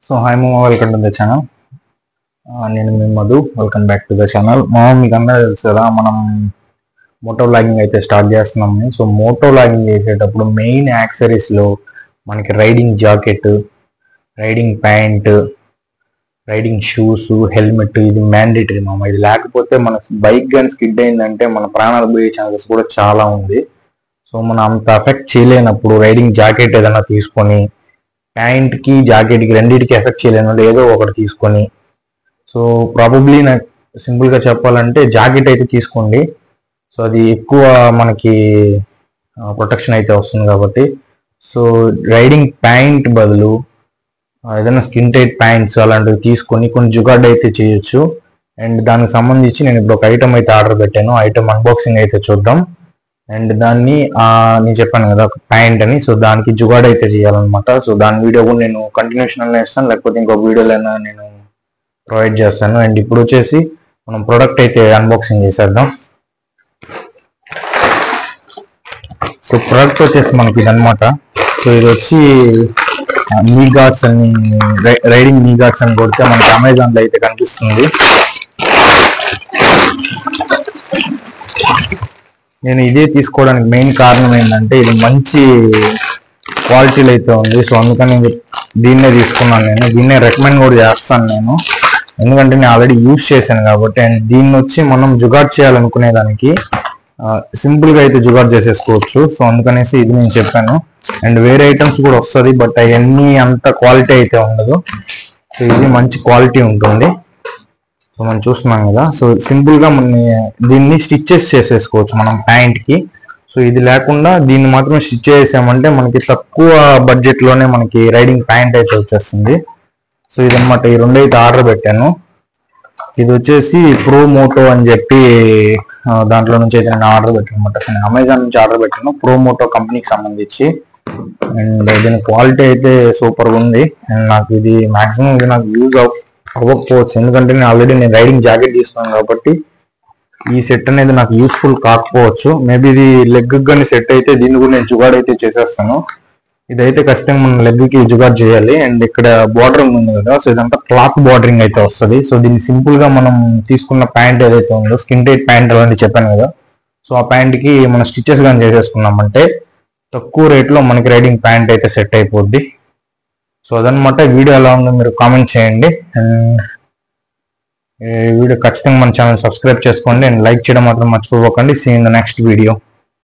So hi Mama, welcome to the channel. నేను మీ Madhu, welcome back to the channel. మీకు అందరూ తెలుసు కదా, మనం మోటో వ్లాగింగ్ అయితే స్టార్ట్ చేస్తున్నాము. సో మోటో వ్లాగింగ్ చేసేటప్పుడు మెయిన్ యాక్సెసరీస్లో మనకి riding jacket, riding pant, riding shoes, helmet ఇది మ్యాండేటరీ మామ. ఇది లేకపోతే మన బైక్ గన్ స్కిడ్ అయిందంటే మన ప్రాణాలు పోయే ఛాన్సెస్ కూడా చాలా ఉంది. సో మనం అంత ఎఫెక్ట్ చేయలేనప్పుడు రైడింగ్ జాకెట్ ఏదైనా తీసుకొని, ప్యాంట్కి జాకెట్కి రెండింటికి ఎఫెక్ట్ చేయలేను ఏదో ఒకటి తీసుకొని, సో ప్రాబబ్లీ నాకు సింపుల్గా చెప్పాలంటే జాకెట్ అయితే తీసుకోండి. సో అది ఎక్కువ మనకి ప్రొటెక్షన్ అయితే వస్తుంది కాబట్టి. సో రైడింగ్ ప్యాంట్ బదులు ఏదైనా స్కిన్ టైట్ ప్యాంట్స్ అలాంటివి తీసుకొని కొన్ని జుగాడ్ అయితే చేయొచ్చు. అండ్ దానికి సంబంధించి నేను ఇప్పుడు ఒక ఐటమ్ అయితే ఆర్డర్ పెట్టాను. ఐటమ్ అన్బాక్సింగ్ అయితే చూద్దాం. అండ్ దాన్ని నేను చెప్పాను కదా ఒక ప్యాంట్ అని, సో దానికి జుగాడ్ అయితే చేయాలన్నమాట. సో దాని వీడియో కూడా నేను కంటిన్యూషన్లో ఇస్తాను, లేకపోతే ఇంకొక వీడియోలైనా నేను ప్రొవైడ్ చేస్తాను. అండ్ ఇప్పుడు వచ్చేసి మనం ప్రోడక్ట్ అయితే అన్బాక్సింగ్ చేసేద్దాం. సో ప్రోడక్ట్ వచ్చేసి మనకి ఇదనమాట. సో ఇది వచ్చి నీ గార్డ్స్ అని, రైడింగ్ నీ గార్డ్స్ అని కొడితే మనకి అమెజాన్లో అయితే కనిపిస్తుంది. నేను ఇదే తీసుకోవడానికి మెయిన్ కారణం ఏంటంటే ఇది మంచి క్వాలిటీలో అయితే ఉంది. సో అందుకని దీన్నే తీసుకున్నాను. నేను దీన్నే రికమెండ్ కూడా చేస్తాను నేను, ఎందుకంటే నేను ఆల్రెడీ యూజ్ చేశాను కాబట్టి. అండ్ దీన్ని వచ్చి మనం జుగాడ్ చేయాలనుకునే దానికి సింపుల్గా అయితే జుగాడ్ చేసేసుకోవచ్చు. సో అందుకనేసి ఇది నేను చెప్పాను. అండ్ వేరే ఐటమ్స్ కూడా వస్తుంది, బట్ అవన్నీ అంత క్వాలిటీ అయితే ఉండదు. సో ఇది మంచి క్వాలిటీ ఉంటుంది. సో మనం చూస్తున్నాం కదా. సో సింపుల్గా దీన్ని స్టిచ్చెస్ చేసేసుకోవచ్చు మనం ప్యాంట్కి. సో ఇది లేకుండా దీన్ని మాత్రమే స్టిచ్ చేసామంటే మనకి తక్కువ బడ్జెట్లోనే మనకి రైడింగ్ ప్యాంట్ అయితే వచ్చేస్తుంది. సో ఇదన్నమాట. ఈ రెండు అయితే ఆర్డర్ పెట్టాను. ఇది వచ్చేసి ప్రో మోటో అని చెప్పి దాంట్లో నుంచి అయితే నేను ఆర్డర్ పెట్టాను అనమాట. నేను అమెజాన్ నుంచి ఆర్డర్ పెట్టాను, ప్రో మోటో కంపెనీకి సంబంధించి. అండ్ దీని క్వాలిటీ అయితే సూపర్గా ఉంది. అండ్ నాకు ఇది మ్యాక్సిమం ఇది నాకు యూజ్ అవ్వకపోవచ్చు, ఎందుకంటే నేను ఆల్రెడీ రైడింగ్ జాకెట్ తీసుకున్నాను కాబట్టి ఈ సెట్ అనేది నాకు యూస్ఫుల్ కాకపోవచ్చు. మేబీ ఇది లెగ్ కానీ సెట్ అయితే దీన్ని కూడా నేను జుగాడ్ అయితే చేసేస్తాను. ఇదైతే ఖచ్చితంగా మనం లెగ్కి జుగాడ్ చేయాలి. అండ్ ఇక్కడ బార్డరింగ్ ఉంది కదా, సో ఇదంతా క్లాత్ బార్డరింగ్ అయితే వస్తుంది. సో దీన్ని సింపుల్ గా మనం తీసుకున్న ప్యాంట్ ఏదైతే ఉందో స్కిన్ టైట్ ప్యాంట్ అలాంటి చెప్పాను కదా, సో ఆ ప్యాంట్ కి మనం స్టిచెస్ కానీ చేసేసుకున్నామంటే తక్కువ రేట్లో మనకి రైడింగ్ ప్యాంట్ అయితే సెట్ అయిపోద్ది. సో అదనమాట. వీడియో ఎలా ఉందో మీరు కామెంట్ చేయండి. అండ్ ఈ వీడియో ఖచ్చితంగా మన ఛానల్ సబ్స్క్రైబ్ చేసుకోండి అండ్ లైక్ చేయడం మాత్రం మర్చిపోకండి. See in the next video.